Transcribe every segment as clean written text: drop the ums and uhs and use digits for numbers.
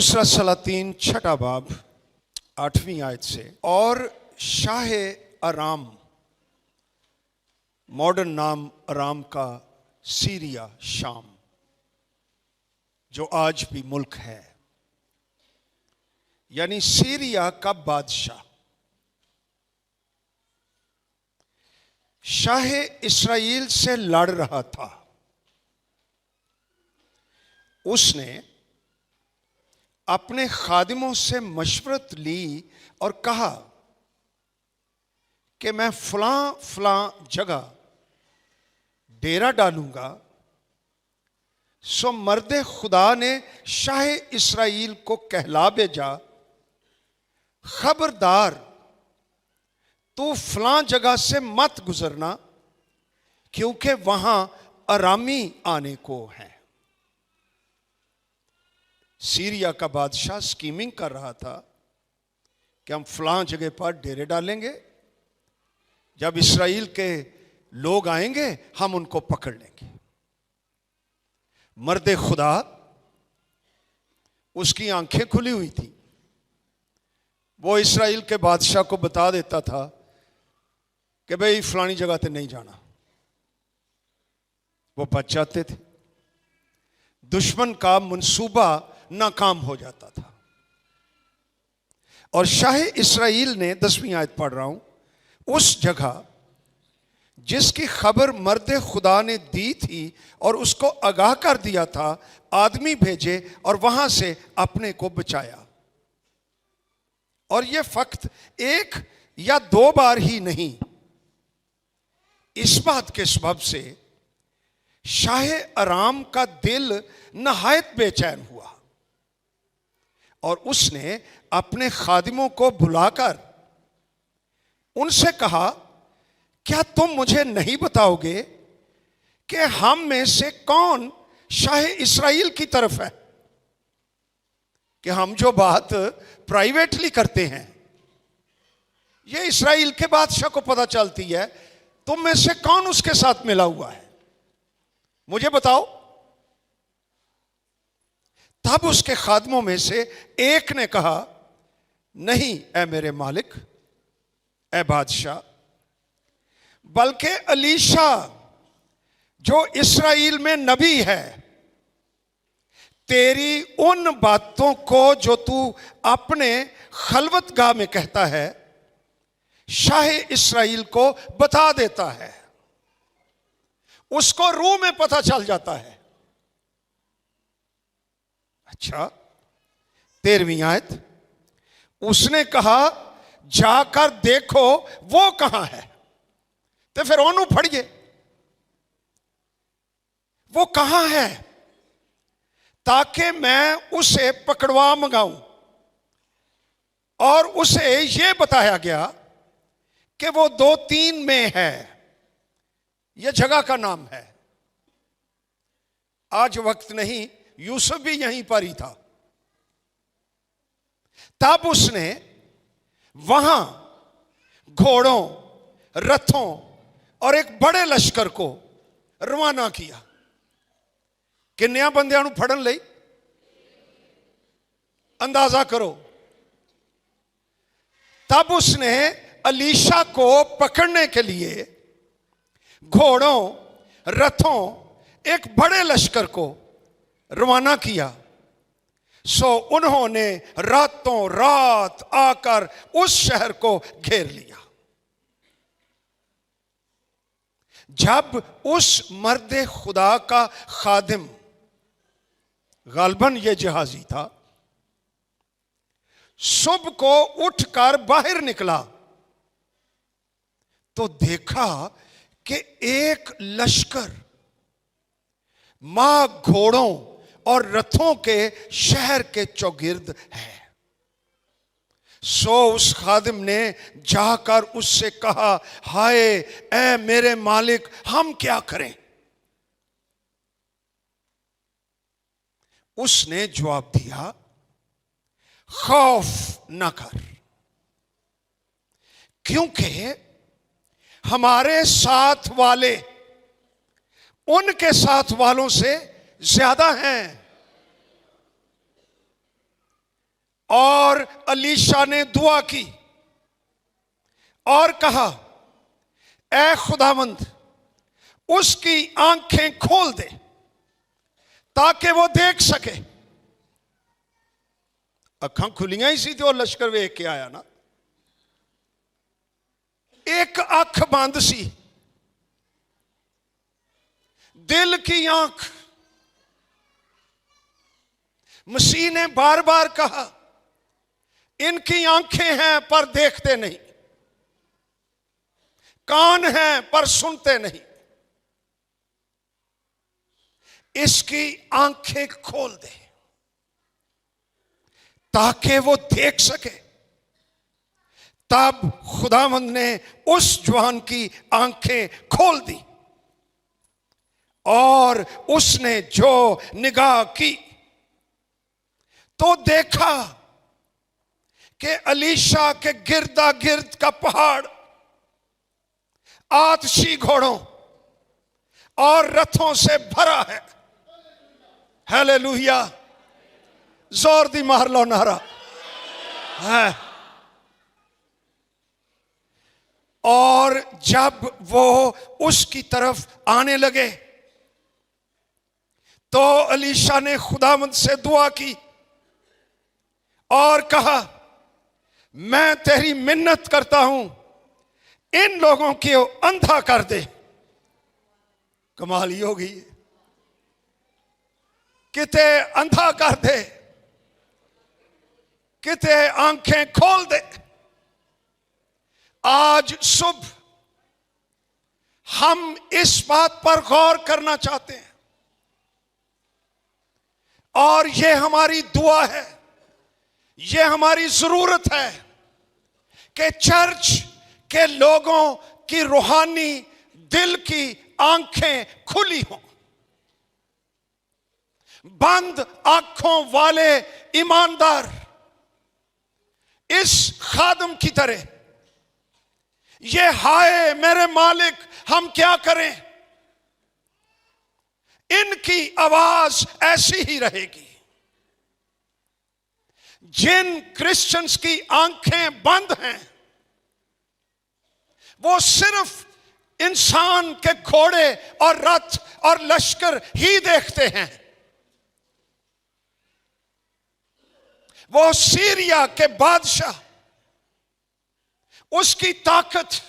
दूसरा सलातीन छठा बाब 8वीं आयत से। और शाह अराम, मॉडर्न नाम अराम का सीरिया शाम, जो आज भी मुल्क है, यानी सीरिया का बादशाह शाह इस्राएल से लड़ रहा था। उसने अपने खादिमों से मशवरत ली और कहा कि मैं फलां फलां जगह डेरा डालूंगा। सो मर्दे खुदा ने शाह इस्राएल को कहला भेजा, खबरदार तू फलां जगह से मत गुजरना, क्योंकि वहां अरामी आने को है। सीरिया का बादशाह स्कीमिंग कर रहा था कि हम फलां जगह पर डेरे डालेंगे, जब इस्राएल के लोग आएंगे हम उनको पकड़ लेंगे। मर्दे खुदा, उसकी आंखें खुली हुई थी, वो इस्राएल के बादशाह को बता देता था कि भाई फलानी जगह पे नहीं जाना। वो बच जाते थे, दुश्मन का मंसूबा नाकाम हो जाता था। और शाह इस्राएल ने 10वीं आयत पढ़ रहा हूं, उस जगह जिसकी खबर मर्द खुदा ने दी थी और उसको आगाह कर दिया था, आदमी भेजे और वहां से अपने को बचाया। और यह फक्त एक या दो बार ही नहीं, इस बात के सबब से शाह अराम का दिल नहायत बेचैन हुआ और उसने अपने खादिमों को बुलाकर उनसे कहा, क्या तुम मुझे नहीं बताओगे कि हम में से कौन शाह इस्राएल की तरफ है, कि हम जो बात प्राइवेटली करते हैं ये इस्राएल के बादशाह को पता चलती है, तुम में से कौन उसके साथ मिला हुआ है, मुझे बताओ। तब उसके खादमों में से एक ने कहा, नहीं ए मेरे मालिक, ए बादशाह, बल्कि अलीशा जो इस्राएल में नबी है, तेरी उन बातों को जो तू अपने खलवतगाह में कहता है, शाह इस्राएल को बता देता है। उसको रूह में पता चल जाता है। अच्छा, 13वीं आयत, उसने कहा, जाकर देखो वो कहां है। तो फिर ओनू पढ़िए, वो कहां है, ताकि मैं उसे पकड़वा मंगाऊं। और उसे यह बताया गया कि वो 2-3 में है, यह जगह का नाम है। आज वक्त नहीं, यूसुफ भी यहीं पर ही था। तब उसने वहां घोड़ों, रथों और एक बड़े लश्कर को रवाना किया। किन्निया बंदियां नूं फड़न लई अंदाजा करो। तब उसने अलीशा को पकड़ने के लिए घोड़ों, रथों, एक बड़े लश्कर को रवाना किया। सो उन्होंने रातों रात आकर उस शहर को घेर लिया। जब उस मर्द खुदा का खादिम, गालबन ये जहाजी था, सुबह को उठकर बाहर निकला तो देखा कि एक लश्कर मां घोड़ों और रथों के शहर के चौगिर्द है। सो उस खादिम ने जाकर उससे कहा, हाय ए मेरे मालिक, हम क्या करें। उसने जवाब दिया, खौफ न कर, क्योंकि हमारे साथ वाले उनके साथ वालों से ज्यादा हैं। और अलीशा ने दुआ की और कहा, ऐ खुदावंद, उसकी आंखें खोल दे ताकि वो देख सके। अखां खुलियां ही सी तो लश्कर वेख के आया ना। एक अख बंद सी, दिल की आंख। मसीह ने बार बार कहा, इनकी आंखें हैं पर देखते नहीं, कान हैं पर सुनते नहीं, इसकी आंखें खोल दे ताकि वो देख सके। तब खुदावंद ने उस जवान की आंखें खोल दी और उसने जो निगाह की तो देखा कि अलीशा के गिरदा गिर्द का पहाड़ आतशी घोड़ों और रथों से भरा है। हालेलुया, जोर दी मार लो नारा है। और जब वो उसकी तरफ आने लगे तो अलीशा ने खुदावंद से दुआ की और कहा, मैं तेरी मिन्नत करता हूं, इन लोगों को अंधा कर दे। कमाल ही होगी, किते अंधा कर दे, किते आंखें खोल दे। आज सुबह हम इस बात पर गौर करना चाहते हैं और ये हमारी दुआ है, ये हमारी जरूरत है कि चर्च के लोगों की रूहानी दिल की आंखें खुली हों। बंद आंखों वाले ईमानदार इस खादम की तरह, ये हाय मेरे मालिक हम क्या करें, इनकी आवाज ऐसी ही रहेगी। जिन क्रिश्चियंस की आंखें बंद हैं वो सिर्फ इंसान के घोड़े और रथ और लश्कर ही देखते हैं। वो सीरिया के बादशाह, उसकी ताकत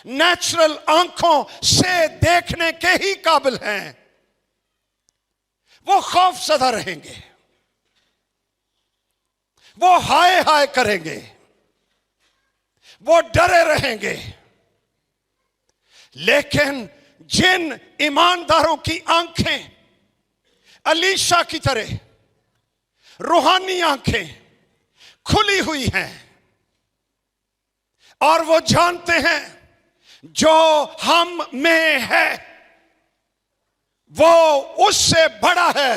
नेचुरल आंखों से देखने के ही काबिल हैं। वो खौफजदा रहेंगे, वो हाय हाय करेंगे, वो डरे रहेंगे। लेकिन जिन ईमानदारों की आंखें अलीशा की तरह रूहानी आंखें खुली हुई हैं और वो जानते हैं जो हम में है वो उससे बड़ा है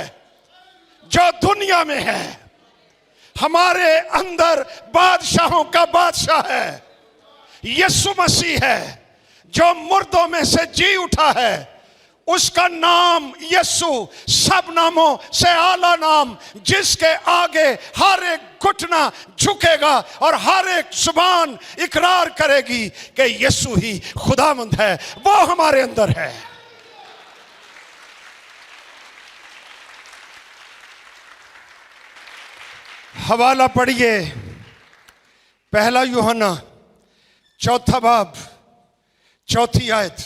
जो दुनिया में है। हमारे अंदर बादशाहों का बादशाह है, यीशु मसीह है जो मुर्दों में से जी उठा है। उसका नाम यीशु सब नामों से आला नाम, जिसके आगे हर एक घुटना झुकेगा और हर एक जुबान इकरार करेगी कि यीशु ही खुदावंद है। वो हमारे अंदर है। हवाला पढ़िए, पहला यूहन्ना चौथा बाब चौथी आयत।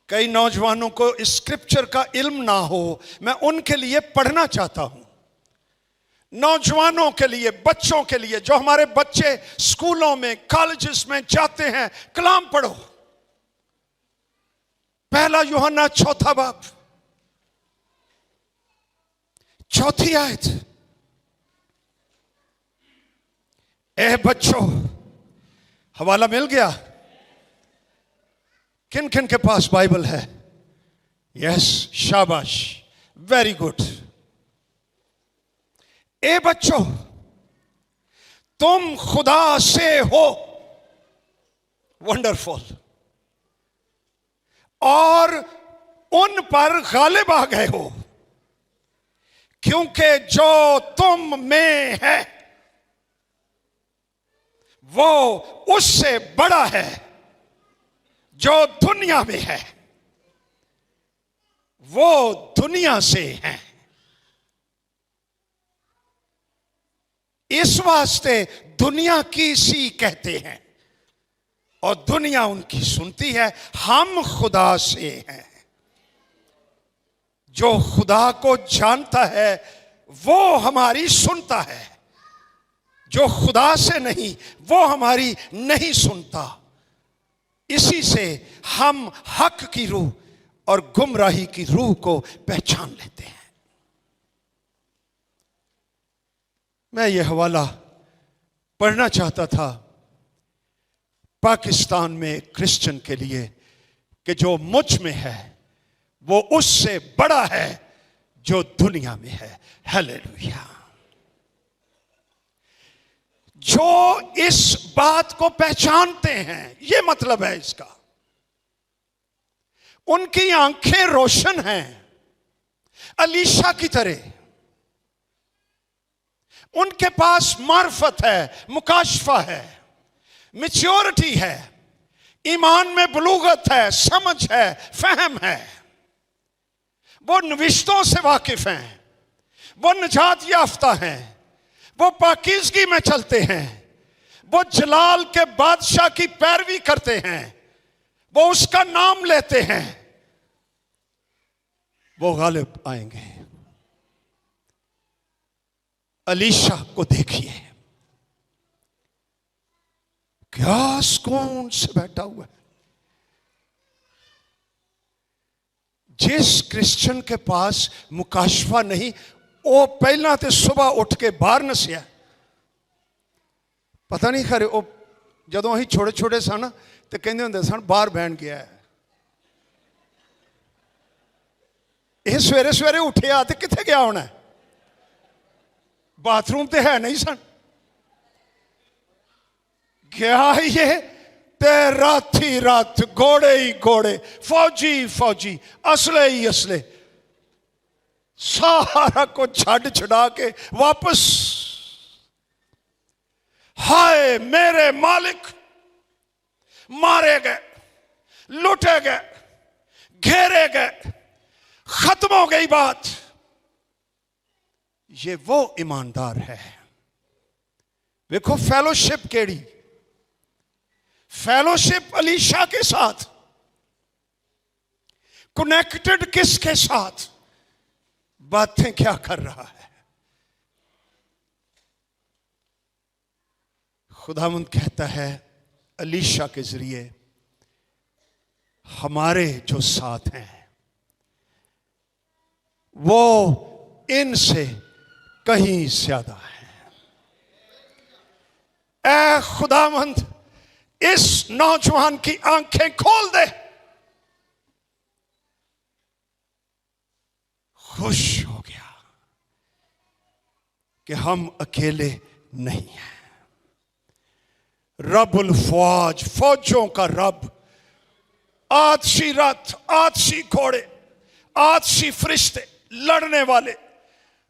कई नौजवानों को इस स्क्रिप्चर का इल्म ना हो, मैं उनके लिए पढ़ना चाहता हूं। नौजवानों के लिए, बच्चों के लिए, जो हमारे बच्चे स्कूलों में कॉलेजेस में जाते हैं, कलाम पढ़ो। पहला यूहन्ना चौथा बाब चौथी आयत। ए बच्चों, हवाला मिल गया? किन किन के पास बाइबल है? यस, शाबाश, वेरी गुड। ए बच्चों, तुम खुदा से हो, वंडरफुल, और उन पर गालिब आ गए हो, क्योंकि जो तुम में है वो उससे बड़ा है जो दुनिया में है। वो दुनिया से है, इस वास्ते दुनिया की सी कहते हैं और दुनिया उनकी सुनती है। हम खुदा से हैं। जो खुदा को जानता है वो हमारी सुनता है, जो खुदा से नहीं वो हमारी नहीं सुनता। इसी से हम हक की रूह और गुमराही की रूह को पहचान लेते हैं। मैं ये हवाला पढ़ना चाहता था पाकिस्तान में क्रिश्चियन के लिए कि जो मुझ में है वो उससे बड़ा है जो दुनिया में है। हालेलुया। जो इस बात को पहचानते हैं, ये मतलब है इसका, उनकी आंखें रोशन हैं अलीशा की तरह। उनके पास मार्फत है, मुकाशफा है, मैच्योरिटी है, ईमान में बलूगत है, समझ है, फहम है। वो नविश्तों से वाकिफ हैं, वो निजात याफ्ता हैं, वो पाकीज़गी में चलते हैं, वो जलाल के बादशाह की पैरवी करते हैं, वो उसका नाम लेते हैं। वो गालिब आएंगे। अलीशा को देखिए, क्या सुकून से बैठा हुआ है। जिस क्रिश्चियन के पास मुकाशफा नहीं, वो पहला तो सुबह उठ के बाहर नसिया। पता नहीं खरे वो जदों असीं छोटे छोटे सन तो कहते होंदे सन बाहर बहन गया है। ये सवेरे सवेरे उठिया तो कित्थे गया होना है? बाथरूम तो है नहीं सन। गया ये ते रात ही रात, घोड़े ही घोड़े, फौजी फौजी, असले ही असले, सारा को छड़ छड़ा के वापस। हाय मेरे मालिक, मारे गए, लुटे गए, घेरे गए, खत्म हो गई बात। ये वो ईमानदार है। देखो फेलोशिप केड़ी, फेलोशिप अलीशा के साथ, कनेक्टेड किसके साथ, बातें क्या कर रहा है। खुदावंद कहता है अलीशा के जरिए हमारे जो साथ हैं वो इनसे कहीं ज्यादा है। ऐ खुदावंद इस नौजवान की आंखें खोल दे। खुश हो गया कि हम अकेले नहीं हैं। रब्बुल फौज, फौजों का रब, आतशी रथ, आतशी घोड़े, आतशी फरिश्ते, लड़ने वाले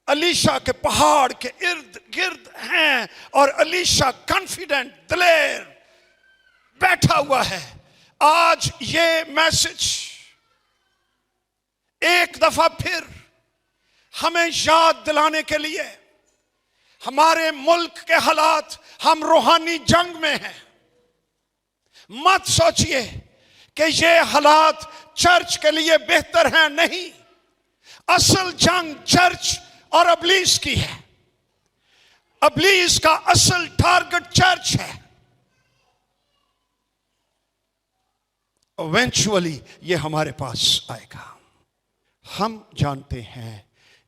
अलीशा के पहाड़ के इर्द गिर्द हैं। और अलीशा कॉन्फिडेंट, दिलेर बैठा हुआ है। आज ये मैसेज एक दफा फिर हमें याद दिलाने के लिए, हमारे मुल्क के हालात, हम रूहानी जंग में हैं। मत सोचिए कि ये हालात चर्च के लिए बेहतर हैं, नहीं। असल जंग चर्च और अबलीस की है। अबलीस का असल टारगेट चर्च है। इवेंचुअली ये हमारे पास आएगा। हम जानते हैं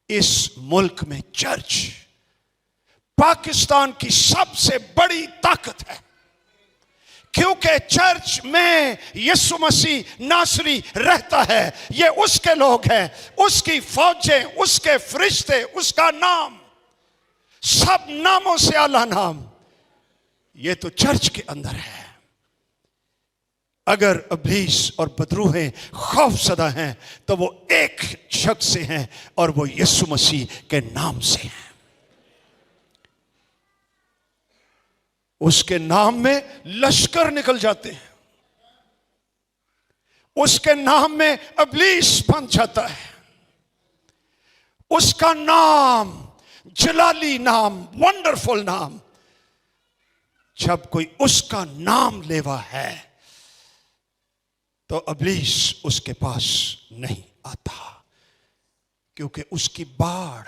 इस मुल्क में चर्च पाकिस्तान की सबसे बड़ी ताकत है, क्योंकि चर्च में यीशु मसीह नासरी रहता है। ये उसके लोग हैं, उसकी फौजें, उसके फरिश्ते, उसका नाम, सब नामों से आला नाम, ये तो चर्च के अंदर है। अगर इब्लीस और बदरूहें खौफजदा हैं तो वो एक शख्स से हैं और वो यीशु मसीह के नाम से हैं। उसके नाम में लश्कर निकल जाते हैं, उसके नाम में इब्लीस बन जाता है। उसका नाम जलाली नाम, वंडरफुल नाम, जब कोई उसका नाम लेवा है तो इब्लीस उसके पास नहीं आता, क्योंकि उसकी बाढ़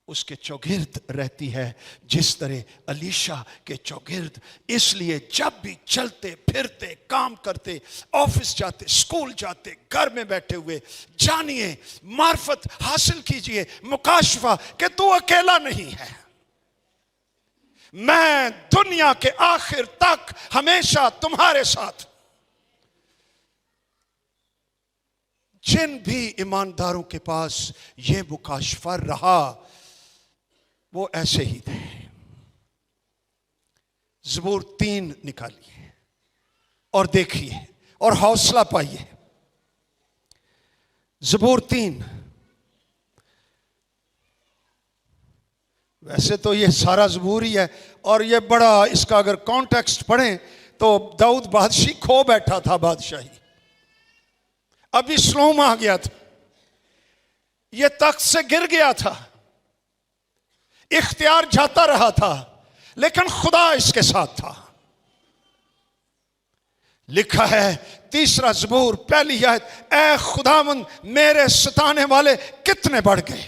उसके चौगिर्द रहती है, जिस तरह अलीशा के चौगिर्द। इसलिए जब भी चलते फिरते, काम करते, ऑफिस जाते, स्कूल जाते, घर में बैठे हुए, जानिए, मार्फत हासिल कीजिए, मुकाशफा कि तू अकेला नहीं है। मैं दुनिया के आखिर तक हमेशा तुम्हारे साथ। जिन भी ईमानदारों के पास यह मुकाशफा रहा वो ऐसे ही थे। ज़बूर 3 निकालिए और देखिए और हौसला पाइए। ज़बूर 3, वैसे तो ये सारा ज़बूर ही है और ये बड़ा, इसका अगर कॉन्टेक्स्ट पढ़ें तो दाऊद बादशाही खो बैठा था बादशाही, अभी स्लोम आ गया था, ये तख्त से गिर गया था, इख्तियार जाता रहा था, लेकिन खुदा इसके साथ था। लिखा है 3 ज़बूर 1 आयत, ऐ खुदावंद मेरे सताने वाले कितने बढ़ गए,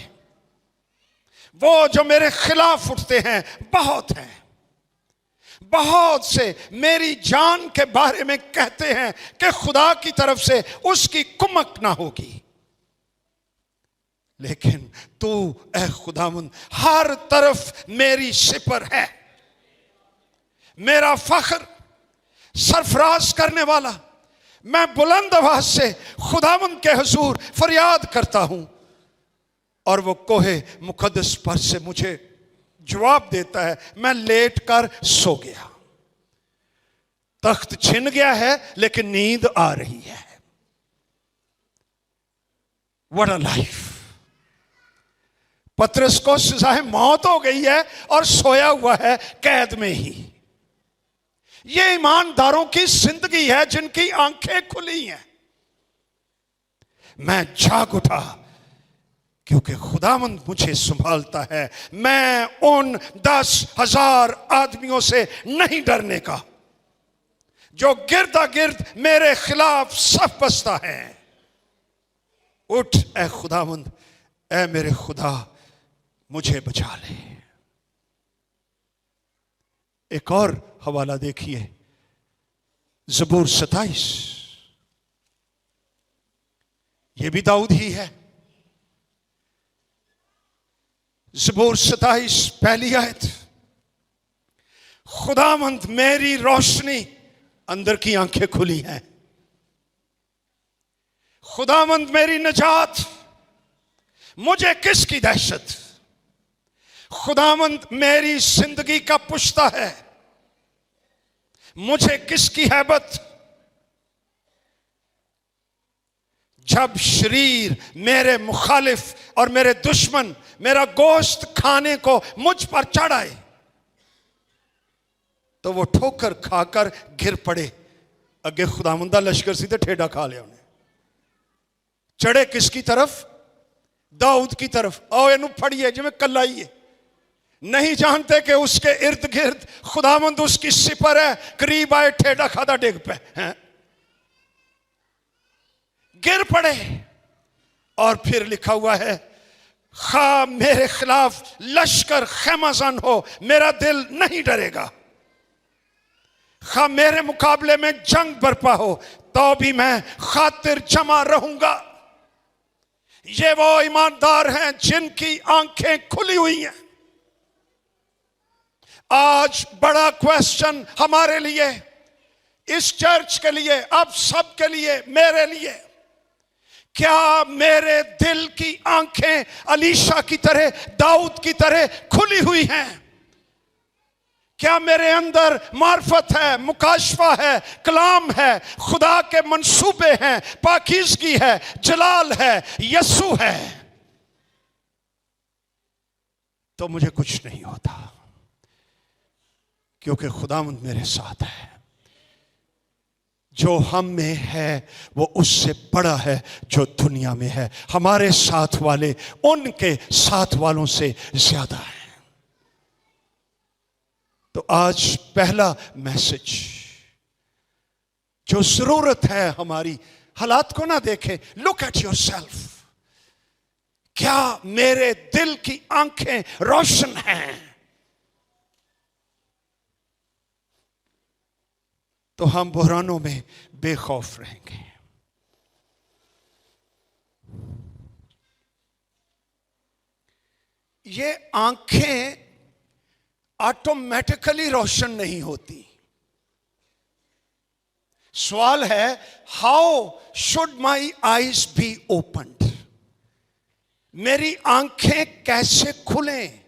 वो जो मेरे खिलाफ उठते हैं बहुत हैं, बहुत से मेरी जान के बारे में कहते हैं कि खुदा की तरफ से उसकी कुमक ना होगी। लेकिन तू ऐ खुदावंद हर तरफ मेरी सिपर है, मेरा फख्र, सरफराज करने वाला। मैं बुलंद आवाज से खुदावंद के हुजूर फरियाद करता हूं और वो कोहे मुकद्दस पर से मुझे जवाब देता है। मैं लेट कर सो गया, तख्त छिन गया है लेकिन नींद आ रही है। What a life. पतरस को सजाए मौत हो गई है और सोया हुआ है कैद में ही। ये ईमानदारों की जिंदगी है जिनकी आंखें खुली हैं। मैं जाग उठा क्योंकि खुदावंद मुझे संभालता है। मैं उन 10,000 आदमियों से नहीं डरने का जो गिरदा गिर्द मेरे खिलाफ सब बसता है। उठ ऐ खुदावंद, ऐ मेरे खुदा मुझे बचा ले। एक और हवाला देखिए, ज़बूर 27, ये भी दाऊद ही है। ज़बूर 27 1 आयत, खुदावंद मेरी रोशनी, अंदर की आंखें खुली हैं। खुदावंद मेरी नजात, मुझे किसकी दहशत। खुदावंद मेरी जिंदगी का पुश्ता है, मुझे किसकी हैबत। जब शरीर मेरे मुखालिफ और मेरे दुश्मन मेरा गोश्त खाने को मुझ पर चढ़ाए तो वो ठोकर खाकर गिर पड़े। अगे खुदावंद दा लश्कर सी ते ठेडा खा लिया उन्हें। चढ़े किसकी तरफ? दाऊद की तरफ। आओ इनू फड़िए जिवें कल्ला ही है। नहीं जानते कि उसके इर्द गिर्द खुदावंद उसकी सिपर है। करीब आए, ठेडा खादा डिग पे हैं, गिर पड़े। और फिर लिखा हुआ है, खा मेरे खिलाफ लश्कर खैमाजन हो, मेरा दिल नहीं डरेगा। खा मेरे मुकाबले में जंग बरपा हो, तो भी मैं खातिर जमा रहूंगा। ये वो ईमानदार हैं जिनकी आंखें खुली हुई हैं। आज बड़ा क्वेश्चन हमारे लिए, इस चर्च के लिए, अब सब के लिए, मेरे लिए, क्या मेरे दिल की आंखें अलीशा की तरह, दाऊद की तरह खुली हुई हैं क्या मेरे अंदर मार्फत है, मुकाशफा है, कलाम है, खुदा के मंसूबे हैं, पाकीज़गी है, जलाल है, यसू है, तो मुझे कुछ नहीं होता, क्योंकि खुदावंद मेरे साथ है। जो हम में है वो उससे बड़ा है जो दुनिया में है। हमारे साथ वाले उनके साथ वालों से ज्यादा है। तो आज पहला मैसेज, जो जरूरत है हमारी, हालात को ना देखें, लुक एट योरसेल्फ। क्या मेरे दिल की आंखें रोशन हैं? तो हम बुहरानों में बेखौफ रहेंगे। ये आंखें ऑटोमेटिकली रोशन नहीं होती। सवाल है, how should my eyes be opened? मेरी आंखें कैसे खुलें?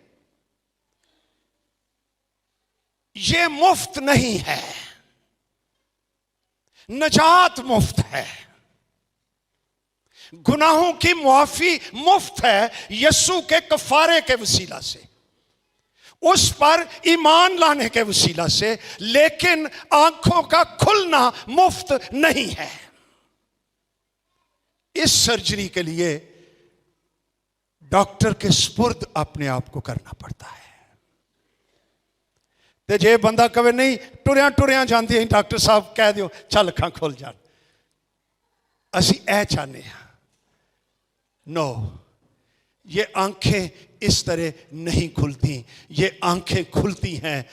ये मुफ्त नहीं है, नजात मुफ्त है, गुनाहों की मुआफी मुफ्त है यीशु के कफारे के वसीला से, उस पर ईमान लाने के वसीला से। लेकिन आंखों का खुलना मुफ्त नहीं है। इस सर्जरी के लिए डॉक्टर के स्पुर्द अपने आप को करना पड़ता है। ते जे बंदा कहे नहीं टुरिया टुरिया जाती है, डॉक्टर साहब कह दियो चल अखां खोल जा, असी ऐ चाहते हैं। नो, ये आंखें इस तरह नहीं खुलती। ये आंखें खुलती हैं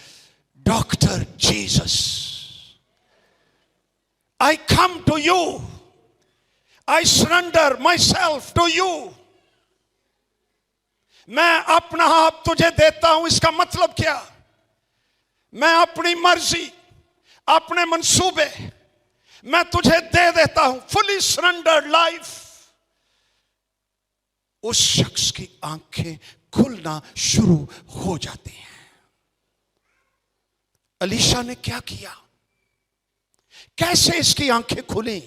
doctor Jesus. I come to you, I surrender myself to you. मैं अपना आप तुझे देता हूं। इसका मतलब क्या? मैं अपनी मर्जी, अपने मंसूबे मैं तुझे दे देता हूं। Fully surrendered life. उस शख्स की आंखें खुलना शुरू हो जाती हैं। अलीशा ने क्या किया? कैसे इसकी आंखें खुली?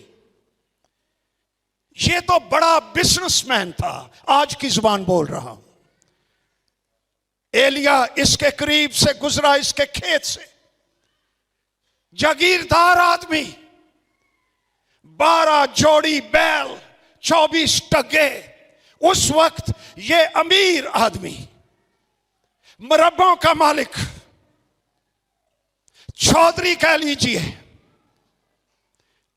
ये तो बड़ा बिजनेसमैन था, आज की जुबान बोल रहा हूं। एलिया इसके करीब से गुजरा, इसके खेत से। जागीरदार आदमी, 12 जोड़ी बैल, 24 टगे। उस वक्त ये अमीर आदमी, मरब्बों का मालिक, चौधरी कह लीजिए।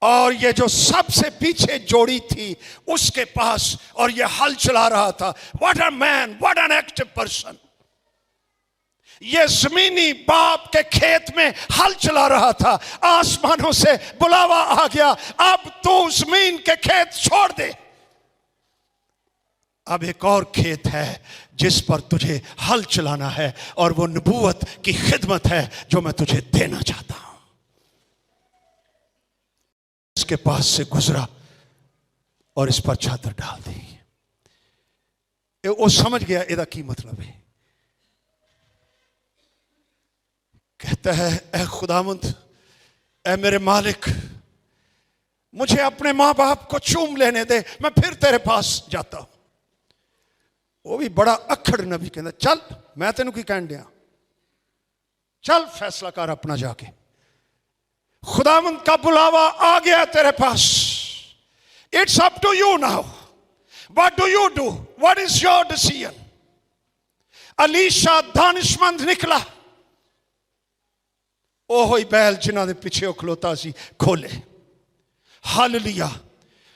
और ये जो सबसे पीछे जोड़ी थी उसके पास, और ये हल चला रहा था। What a man, what an active person. ये जमीनी बाप के खेत में हल चला रहा था। आसमानों से बुलावा आ गया, अब तू जमीन के खेत छोड़ दे। अब एक और खेत है जिस पर तुझे हल चलाना है, और वो नबूवत की खिदमत है जो मैं तुझे देना चाहता हूं। इसके पास से गुजरा और इस पर चादर डाल दी। वो समझ गया इहदा की मतलब है। कहता है, ऐ खुदावंद, ऐ मेरे मालिक, मुझे अपने मां बाप को चूम लेने दे, मैं फिर तेरे पास जाता हूं। वो भी बड़ा अखड़ नबी, कहता चल, मैं तेनू की कहन दिया, चल फैसला कर अपना जाके। खुदावंद का बुलावा आ गया तेरे पास। It's up to you now, what do you do, what is your decision. Elisha दानिशमंद निकला। ओहो ही बैल जिन्हों के पिछे खलोता सी खोले, हल लिया,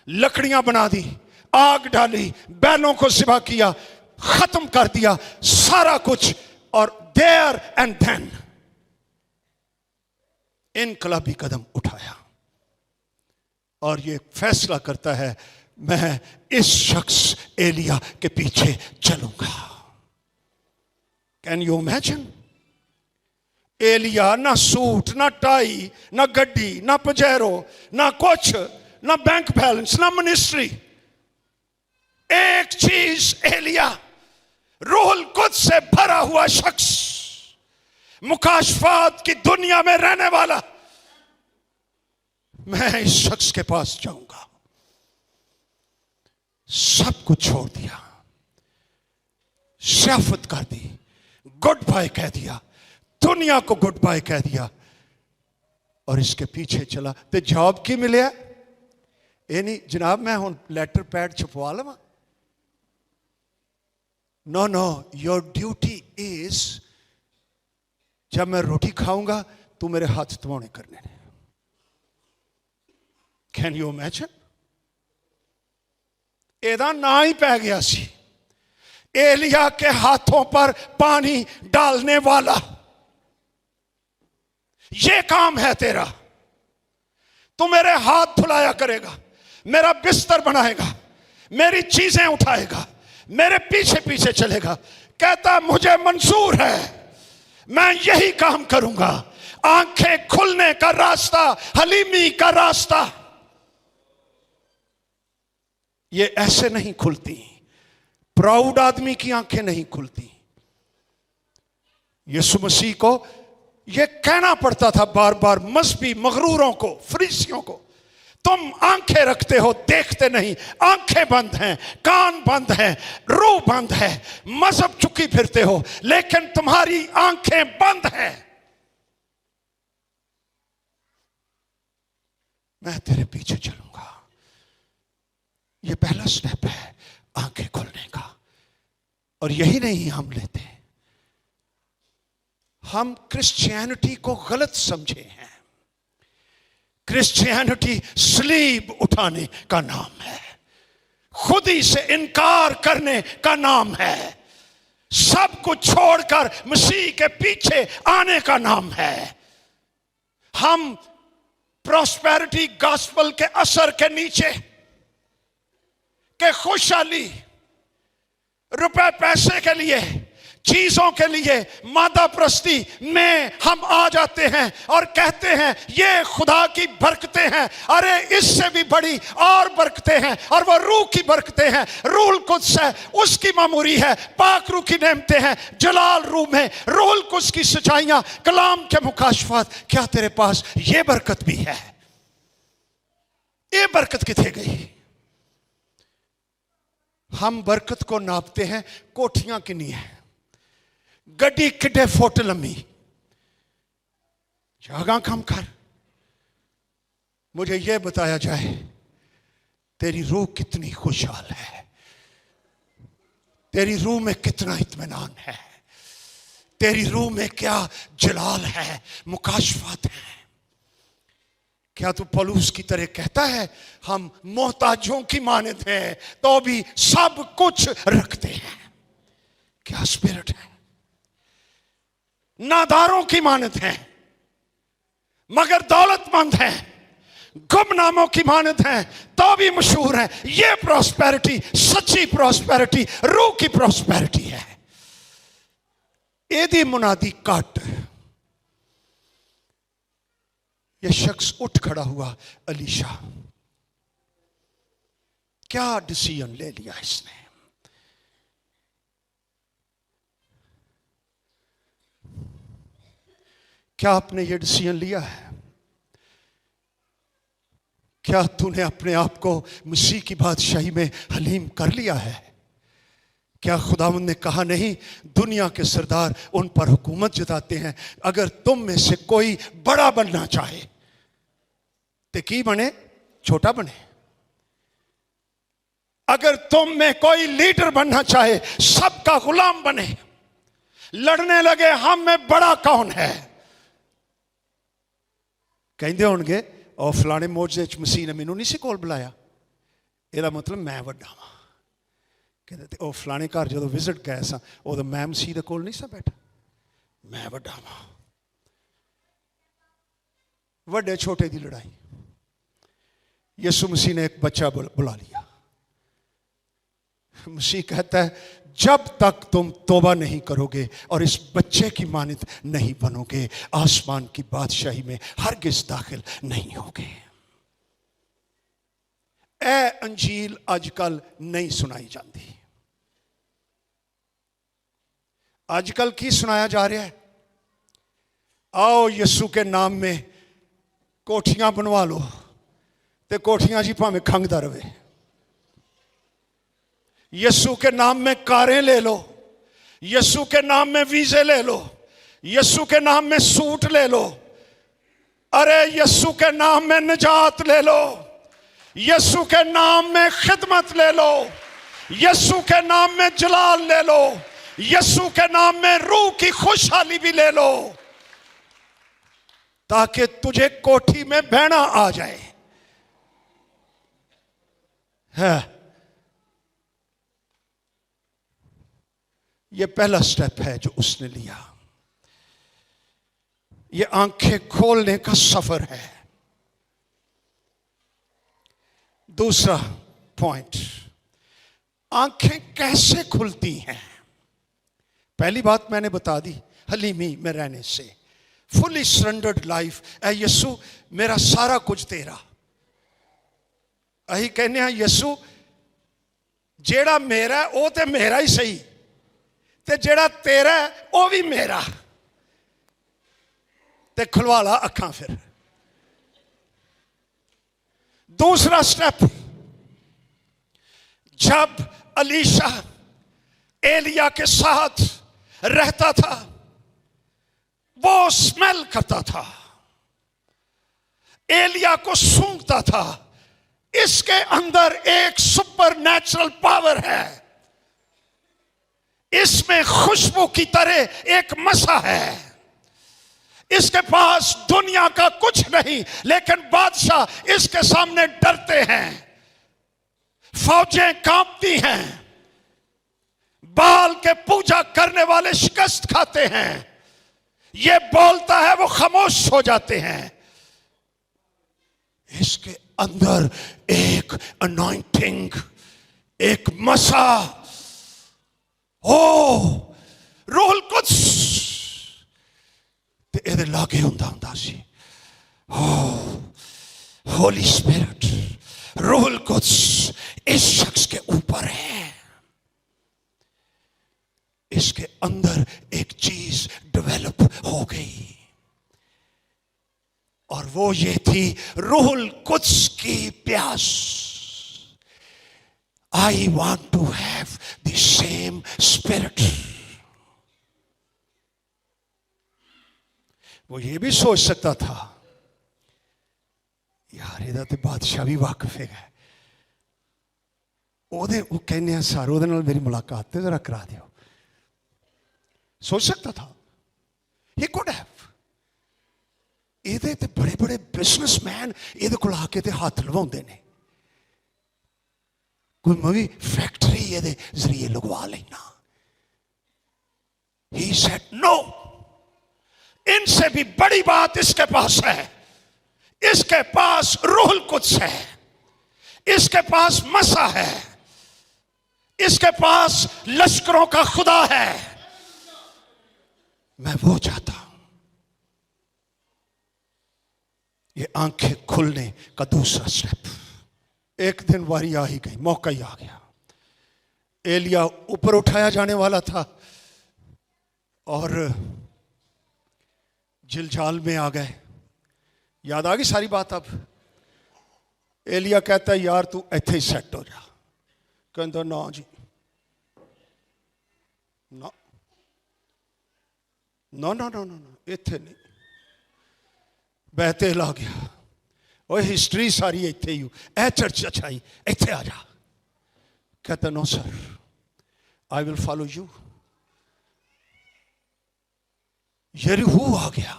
लकड़ियां बना दी, आग डाली, बैलों को ज़िबा किया, खत्म कर दिया सारा कुछ। और देयर एंड देन इनकलाबी कदम उठाया और ये फैसला करता है, मैं इस शख्स एलिया के पीछे चलूंगा। Can you imagine? एलिया ना सूट, ना टाई, ना गड्डी, ना पजेरो, ना कुछ, ना बैंक बैलेंस, ना मिनिस्ट्री। एक चीज एलिया, रूहुल कुद्स से भरा हुआ शख्स, मुकाशफात की दुनिया में रहने वाला, मैं इस शख्स के पास जाऊंगा। सब कुछ छोड़ दिया, शराफत कर दी, गुड बाय कह दिया, दुनिया को गुड बाय कह दिया और इसके पीछे चला। तो जॉब की मिले? ये नहीं जनाब मैं हूं लैटर पैड छपवा लवा। No no, your duty is, जब मैं रोटी खाऊंगा तू मेरे हाथ धोने करने ने। Can you imagine? एदा ना ही पै गया सी, एलिया के हाथों पर पानी डालने वाला। ये काम है तेरा, तू मेरे हाथ धुलाया करेगा, मेरा बिस्तर बनाएगा, मेरी चीजें उठाएगा, मेरे पीछे पीछे चलेगा। कहता मुझे मंजूर है, मैं यही काम करूंगा। आंखें खुलने का रास्ता, हलीमी का रास्ता, ये ऐसे नहीं खुलती। प्राउड आदमी की आंखें नहीं खुलती। यीशु मसीह को यह कहना पड़ता था बार बार मजहबी मगरूरों को, फरीसियों को, तुम आंखें रखते हो, देखते नहीं। आंखें बंद हैं, कान बंद हैं, रूह बंद है, मजहब चुकी फिरते हो, लेकिन तुम्हारी आंखें बंद हैं। मैं तेरे पीछे चलूंगा। यह पहला स्टेप है आंखें खोलने का। और यही नहीं हम लेते, हम क्रिश्चियनिटी को गलत समझे हैं। क्रिश्चियनिटी सलीब उठाने का नाम है, खुदी से इनकार करने का नाम है, सब कुछ छोड़कर मसीह के पीछे आने का नाम है। हम प्रॉस्पेरिटी गॉस्पेल के असर के नीचे के खुशहाली, रुपए पैसे के लिए, चीजों के लिए, मादा प्रस्ती में हम आ जाते हैं और कहते हैं ये खुदा की बरकतें हैं। अरे इससे भी बड़ी और बरकतें हैं, और वो रूह की बरकतें हैं। रूह कुद्स है, उसकी मामूरी है, पाक रूह की नेमतें हैं, जलाल रूह में रूह कुद्स की सच्चाइयां, कलाम के मुकाशफात। क्या तेरे पास ये बरकत भी है? ये बरकत किथे गई? हम बरकत को नापते हैं कोठियां कितनी है, गड्डी किड्डे फुट लम्मी। जगह कम कर, मुझे यह बताया जाए तेरी रूह कितनी खुशहाल है, तेरी रूह में कितना इत्मीनान है, तेरी रूह में क्या जलाल है, मुकाशफात है। क्या तू पौलुस की तरह कहता है हम मोहताजों की मानद हैं तो भी सब कुछ रखते हैं? क्या स्पिरिट है? नादारों की मानद हैं मगर दौलतमंद हैं, गुमनामों की मानद हैं तो भी मशहूर हैं। ये प्रॉस्पेरिटी सच्ची प्रॉस्पेरिटी, रूह की प्रॉस्पेरिटी है। एदी मुनादी काट। यह शख्स उठ खड़ा हुआ, अलीशा। क्या डिसीजन ले लिया इसने? क्या आपने ये डिसीजन लिया है? क्या तूने अपने आप को मसीह की बादशाही में हलीम कर लिया है? क्या खुदावंद ने कहा नहीं, दुनिया के सरदार उन पर हुकूमत जताते हैं, अगर तुम में से कोई बड़ा बनना चाहे तो की बने, छोटा बने। अगर तुम में कोई लीडर बनना चाहे, सबका गुलाम बने। लड़ने लगे हम में बड़ा कौन है? कहते होंगे और फलाने मोजे मसीह ने मैनू नहीं सी कोल बुलाया, ਇਹਦਾ मतलब मैं ਵੱਡਾ ਵਾਂ। कहते ਉਹ फलाने घर जो विजिट गए सा उदों मैं मसीह ਦੇ ਕੋਲ नहीं सा बैठा, मैं ਵੱਡਾ ਵਾਂ। ਵੱਡੇ छोटे की लड़ाई। यीशु मसीह ने एक बच्चा बुला लिया। मसीह कहता है जब तक तुम तौबा नहीं करोगे और इस बच्चे की मानद नहीं बनोगे, आसमान की बादशाही में हरगिज दाखिल नहीं होगे। ए अंजील आजकल नहीं सुनाई जाती। आजकल की सुनाया जा रहा है? आओ यीशु के नाम में कोठियां बनवा लो, ते कोठियां जी भावें खंगदा रहे। यीशु के नाम में कारें ले लो, यीशु के नाम में वीजे ले लो, यीशु के नाम में सूट ले लो, अरे यीशु के नाम में निजात ले लो, यीशु के नाम में खिदमत ले लो, यीशु के नाम में जलाल ले लो, यीशु के नाम में रूह की खुशहाली भी ले लो, ताकि तुझे कोठी में बहना आ जाए। है ये पहला स्टेप है जो उसने लिया। ये आंखें खोलने का सफर है। दूसरा पॉइंट, आंखें कैसे खुलती हैं? पहली बात मैंने बता दी, हलीमी में रहने से, फुली सरेंडर्ड लाइफ। ऐ यीशु मेरा सारा कुछ तेरा। अही कहने हैं यीशु जेड़ा मेरा है वो तो मेरा ही सही, ते जेड़ा तेरा है वो भी मेरा। ते खुलवा ला अखां फिर। दूसरा स्टेप, जब अलीशा एलिया के साथ रहता था, वो स्मेल करता था, एलिया को सूंघता था। इसके अंदर एक सुपर नेचुरल पावर है, इसमें खुशबू की तरह एक मसा है। इसके पास दुनिया का कुछ नहीं, लेकिन बादशाह इसके सामने डरते हैं, फौजें कांपती हैं, बाल के पूजा करने वाले शिकस्त खाते हैं। ये बोलता है वो खामोश हो जाते हैं। इसके अंदर एक अनॉइंटिंग, एक मसा, ओ रूहुल कुद्स ते एदे लागे हुंदा सी। होली स्पिरिट, रूहुल कुद्स इस शख्स के ऊपर है। इसके अंदर एक चीज डेवलप हो गई, और वो ये थी रूहुल कुद्स की प्यास। I want to have the same spirit. वो ये भी सोच सकता था, यार ਇਹਦਾ ਤੇ ਬਾਦਸ਼ਾਹ भी वाकिफ है, वो कहने सर ਉਹਦੇ ਨਾਲ मेरी मुलाकात ਤੇ जरा करा दियो। सोच सकता था, he could have। ਇਹਦੇ ਤੇ बड़े बड़े बिजनेसमैन ਇਹਦੇ ਕੋਲ ਆ ਕੇ ਤੇ ਹੱਥ ਲਵਾਉਂਦੇ ਨੇ, कोई मैं भी फैक्ट्री ਇਹਦੇ ਜ਼ਰੀਏ लगवा लेना। he said no, इनसे भी बड़ी बात इसके पास है। इसके पास रूहुल कुद्स है, इसके पास मसा है, इसके पास लश्करों का खुदा है। मैं वो चाहता हूं। ये आंखें खुलने का दूसरा स्टेप। एक दिन वारी आ ही गई, मौका ही आ गया। एलिया ऊपर उठाया जाने वाला था और जिलजाल में आ गए। याद आ गई सारी बात। अब एलिया कहता है यार तू इत्थे ही सेट हो जा। कहता ना जी ना ना ना ना ना इत्थे नहीं। बहते ला गया, और हिस्ट्री सारी इत्थे ही, ए चर्च अच्छाई इत्थे आ जा। कहता no sir, I will follow you. यरीहो आ गया,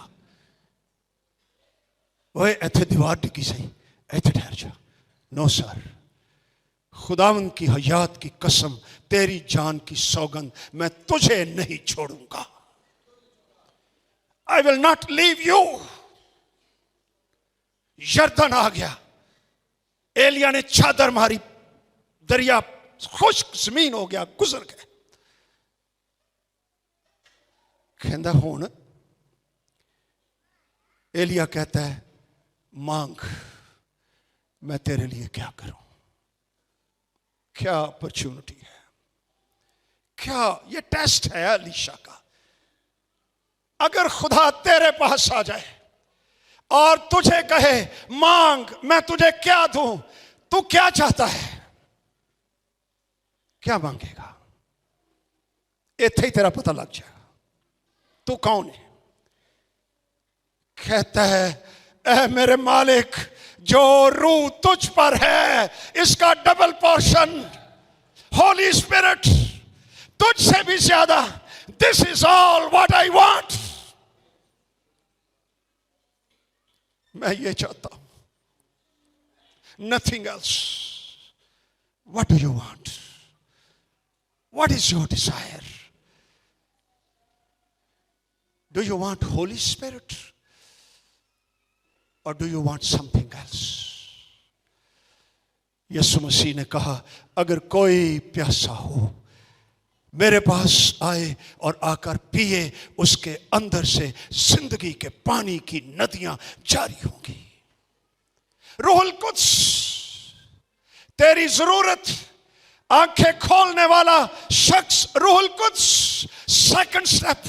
ओए इत्थे दीवार डिगी सही, इत्थे ठहर जा। नो सर, खुदावंद की हयात की कसम, तेरी जान की सौगंध, मैं तुझे नहीं छोड़ूंगा। I will not leave you. यरदन आ गया, एलिया ने चादर मारी, दरिया खुश्क जमीन हो गया, गुजर गए। कहता हुण एलिया कहता है मांग, मैं तेरे लिए क्या करूं। क्या अपॉर्चुनिटी है, क्या ये टेस्ट है अलीशा का। अगर खुदा तेरे पास आ जाए और तुझे कहे मांग, मैं तुझे क्या दूं, तू क्या चाहता है, क्या मांगेगा? इत्थे ही तेरा पता लग जाएगा तू कौन है। कहता है, ऐ मेरे मालिक, जो रूह तुझ पर है इसका डबल पोर्शन, होली स्पिरिट, तुझसे भी ज्यादा, this is all what I want. मैं ये चाहता हूं, nothing else. What do you want? What is your desire? Do you want holy spirit और do you want something else? यीशु मसीह ने कहा, अगर कोई प्यासा हो मेरे पास आए और आकर पिए, उसके अंदर से जिंदगी के पानी की नदियां जारी होंगी। रूहुल कुद्स तेरी जरूरत, आंखें खोलने वाला शख्स रूहुल कुद्स। सेकंड स्टेप,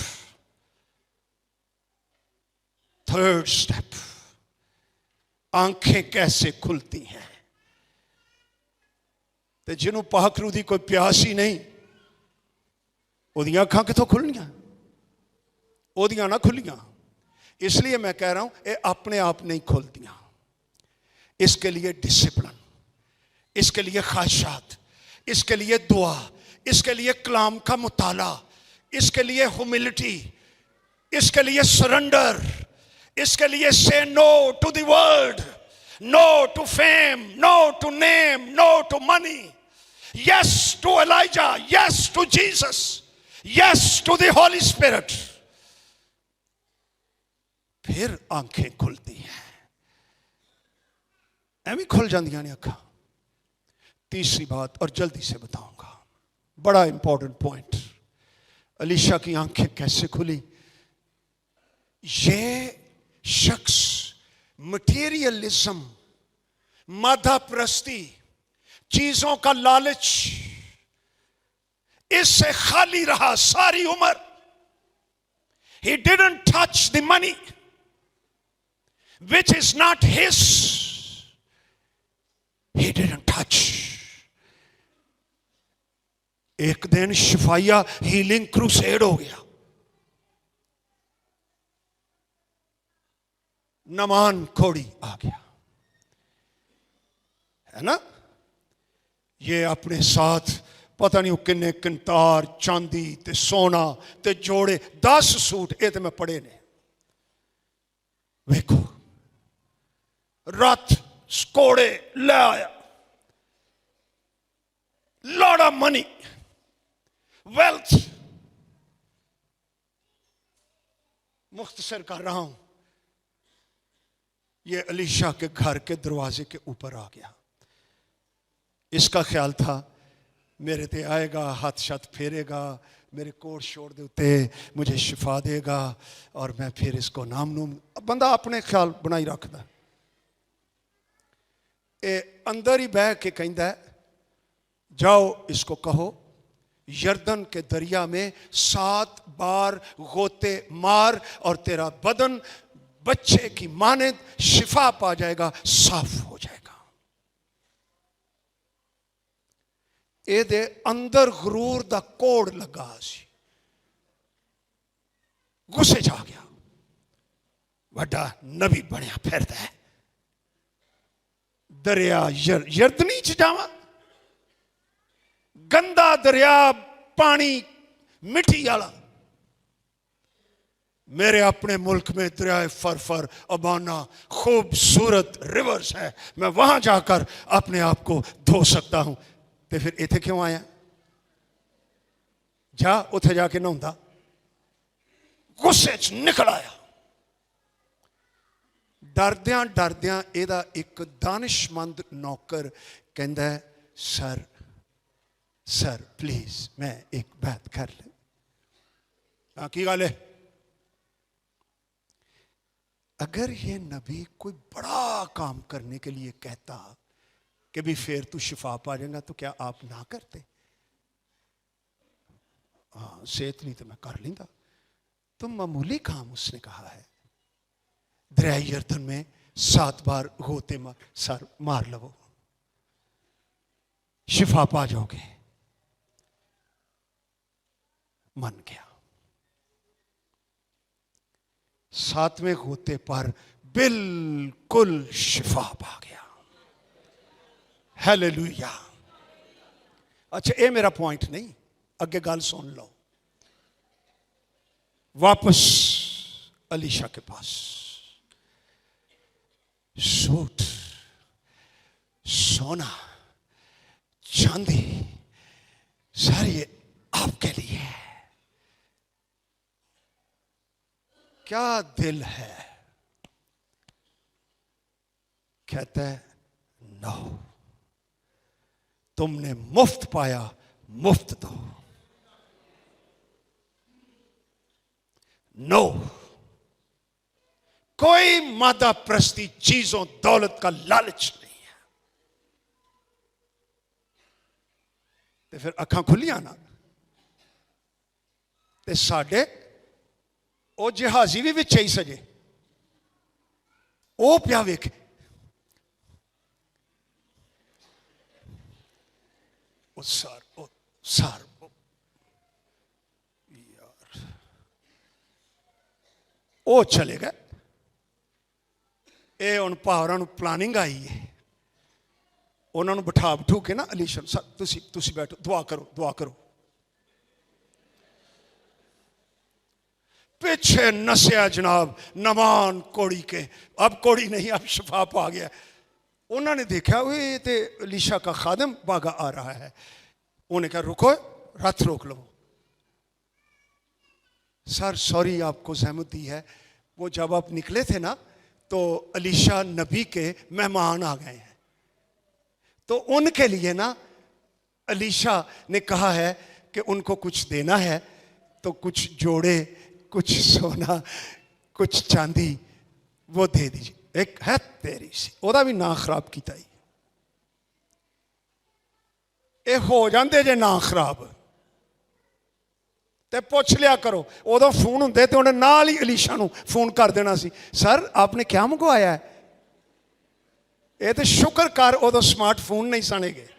थर्ड स्टेप, आंखें कैसे खुलती हैं? तो जिन्हों पाक रूह दी कोई प्यास ही नहीं, ओदियां अखां किथों खुलनियां? ओदियां ना खुलियां। इसलिए मैं कह रहा हूं, ये अपने आप नहीं खुलतियां। इसके लिए डिसिप्लिन, इसके लिए ख्वाहिशात, इसके लिए दुआ, इसके लिए कलाम का मुताला, इसके लिए ह्यूमिलिटी, इसके लिए सरेंडर, इसके लिए से no to the world, no to fame, no to name, no to money, yes to Elijah, yes to Jesus, yes to the holy spirit. फिर आंखें खुलती हैं, एवं खुल जांदियां ने अखां। तीसरी बात, और जल्दी से बताऊंगा, बड़ा इंपॉर्टेंट पॉइंट। अलीशा की आंखें कैसे खुली? ये शख्स मटेरियलिज्म, मादा प्रस्ती, चीजों का लालच, इससे खाली रहा सारी उम्र। He didn't touch the money which is not his. He didn't touch. एक दिन शिफाइया हीलिंग क्रूसेड हो गया। नमान कोड़ी आ गया, है ना? ये अपने साथ पता नहीं किन्ने कंतार, चांदी ते सोना ते जोड़े, 10 सूट, ये तो मैं पढ़े ने। वेखो, रथ घोड़े ले आया, लॉट ऑफ मनी, वेल्थ। मुख्तसर कर रहा हूं, ये अलीशा के घर के दरवाजे के ऊपर आ गया। इसका ख्याल था मेरे ते आएगा, हाथ शत फेरेगा, मेरे कोट शोर दे उत्ते मुझे शिफा देगा और मैं फिर इसको नाम नूम। बंदा अपने ख्याल बनाई रखता। ये अंदर ही बह के कहता है, जाओ इसको कहो यर्दन के दरिया में 7 बार गोते मार और तेरा बदन बच्चे की माने शिफा पा जाएगा, साफ हो जाएगा। ਇਹਦੇ अंदर गुरूर दा कोड़ लगा सी, गुस्से च आ गया। वड्डा नबी बनया फिरदा है, दरिया यरदनी च जावां, गंदा दरिया, पानी मिट्टी वाला। मेरे अपने मुल्क में दरिया फरफर, अबाना, खूबसूरत रिवर्स है, मैं वहां जाकर अपने आप को धो सकता हूं। तो फिर इत्थे क्यों आया? जा उत्थे जाके नहाउंदा। गुस्से च निकल आया। डरद्यां डरद्यां एदा एक दानिशमंद नौकर कहंदा है, सर सर प्लीज मैं एक बात कर ले। हाँ की गल है? अगर ये नबी कोई बड़ा काम करने के लिए कहता कि भी फिर तू शिफा पा जाएगा, तो क्या आप ना करते? हाँ, सेहत नहीं तो मैं कर लेंदा। तो मामूली काम उसने कहा है, दरिया यरदन में 7 बार गोते मार लो, शिफा पा जाओगे। मन गया। 7वें गोते पर बिल्कुल शिफा पा गया। हालेलुया। अच्छा, ये मेरा पॉइंट नहीं, अगे गल सुन लो। वापस अलीशा के पास, सूट, सोना, चांदी, सारी ये आपके लिए है। क्या दिल है? कहता है नो, तुमने मुफ्त पाया, मुफ्त दो। नो, कोई मादा प्रस्ती चीजों दौलत का लालच नहीं है। तो फिर अखां खुलियां ना, ते साडे ओ जहाजी भी विच ही सजे, ओ पिया वेखे, सार यार, ओ चले गए। ये हुण भावरां नूं प्लानिंग आई है, उन्होंने बिठा बिठू के ना, अलीशा तुसी बैठो, दुआ करो, दुआ करो। पीछे नसिया जनाब नमान कोड़ी के, अब कोड़ी नहीं, अब शिफा पा गया। उन्होंने देखा वो ये तो अलीशा का खादम भागा आ रहा है। उन्होंने कहा रुको, रथ रोक लो। सर सॉरी, आपको सहमत दी है। वो जब आप निकले थे ना, तो अलीशा नबी के मेहमान आ गए हैं, तो उनके लिए ना अलीशा ने कहा है कि उनको कुछ देना है, तो कुछ जोड़े, कुछ सोना, कुछ चांदी वो दे दीजिए। एक है तेरी सी, ओदा भी ना खराब किया ही। ये हो जाते जे ना खराब ते पुछ लिया करो। उदों फोन होंदे तो उन्हें नाल ही अलीशा नूं फोन कर देना सी, सर आपने क्या मंगवाया है? ये तो शुक्र कर उदों स्मार्टफोन नहीं सने गए।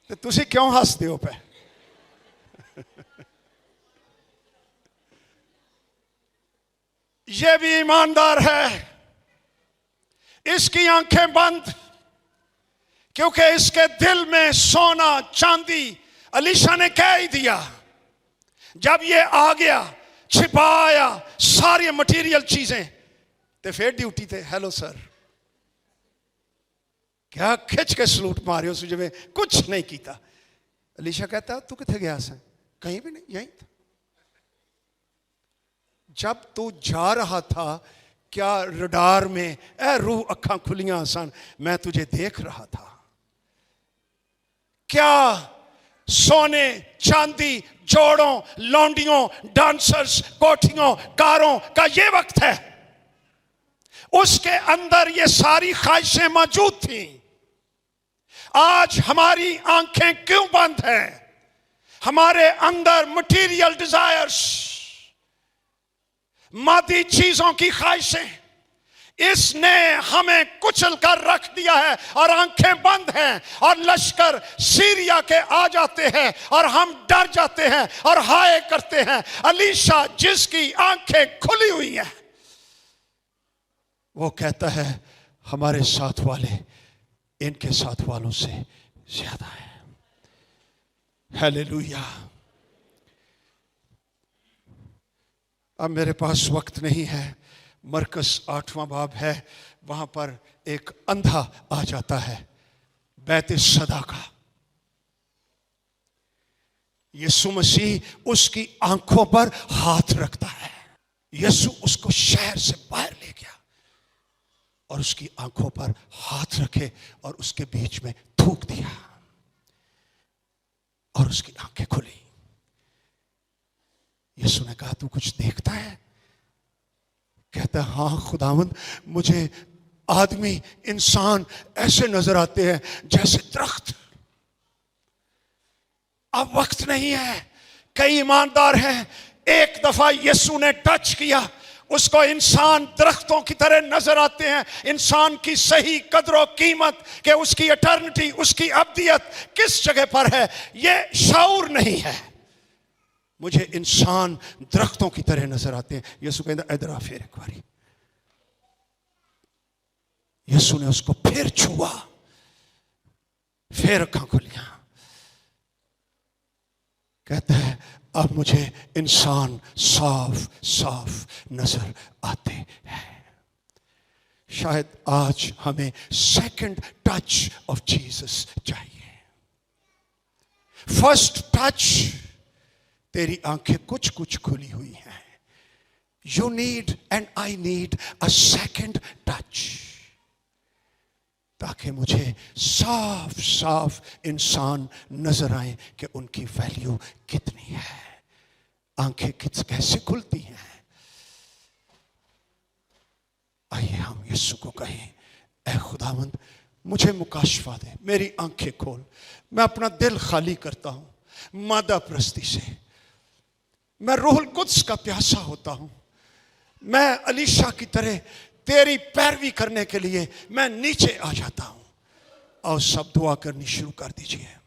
तो तुसी क्यों हंसते हो पे? ये भी ईमानदार है, इसकी आंखें बंद, क्योंकि इसके दिल में सोना चांदी अलीशा ने कह ही दिया। जब ये आ गया, छिपाया सारी मटीरियल चीजें, तो फिर ड्यूटी थे। हेलो सर, क्या खिंच के सलूट मारे उस जिम्मे कुछ नहीं किया। अलीशा कहता तू किथे गया सा? कहीं भी नहीं, यहीं था। जब तू जा रहा था, क्या रडार में ए रूह अखां खुलियां सन, मैं तुझे देख रहा था। क्या सोने चांदी जोड़ों लौंडियों डांसर्स कोठियों कारों का ये वक्त है? उसके अंदर ये सारी ख्वाहिशें मौजूद थी। आज हमारी आंखें क्यों बंद हैं? हमारे अंदर मटीरियल डिजायर्स, मादी चीजों की ख्वाहिशें, इसने हमें कुचल कर रख दिया है और आंखें बंद हैं। और लश्कर सीरिया के आ जाते हैं और हम डर जाते हैं और हाय करते हैं। अलीशा जिसकी आंखें खुली हुई हैं, वो कहता है हमारे साथ वाले इनके साथ वालों से ज्यादा है। हालेलुया। अब मेरे पास वक्त नहीं है। मरकस 8वां बाब है, वहां पर एक अंधा आ जाता है बैत सदा का। यीशु मसीह उसकी आंखों पर हाथ रखता है। यीशु उसको शहर से बाहर ले गया और उसकी आंखों पर हाथ रखे और उसके बीच में थूक दिया और उसकी आंखें खुली। यीशु ने कहा तू कुछ देखता है? कहता है हाँ खुदावंद, मुझे आदमी इंसान ऐसे नजर आते हैं जैसे दरख्त। अब वक्त नहीं है। कई ईमानदार हैं, एक दफा यीशु ने टच किया, उसको इंसान दरख्तों की तरह नजर आते हैं। इंसान की सही कदर और कीमत कि उसकी एटर्निटी, उसकी अब्दियत किस जगह पर है, यह शाऊर नहीं है। मुझे इंसान दरख्तों की तरह नजर आते हैं। यीशु कहता इधर आ फिर एक बारी। यीशु ने उसको फिर छुआ, फिर अखां खुलियां। कहता है अब मुझे इंसान साफ साफ नजर आते हैं। शायद आज हमें सेकंड टच ऑफ जीसस चाहिए। फर्स्ट टच, तेरी आंखें कुछ कुछ खुली हुई हैं। You need and I need a second touch, ताकि मुझे साफ साफ इंसान नजर आए कि उनकी वैल्यू कितनी है। आंखें कैसे खुलती हैं? आइए हम यीशु को कहें, ऐ खुदावंद मुझे मुकाशफा दे, मेरी आंखें खोल। मैं अपना दिल खाली करता हूं मादा प्रस्ती से। मैं रूहुल कुद्स का प्यासा होता हूं। मैं अलीशा की तरह तेरी पैरवी करने के लिए मैं नीचे आ जाता हूं। और सब दुआ करनी शुरू कर दीजिए।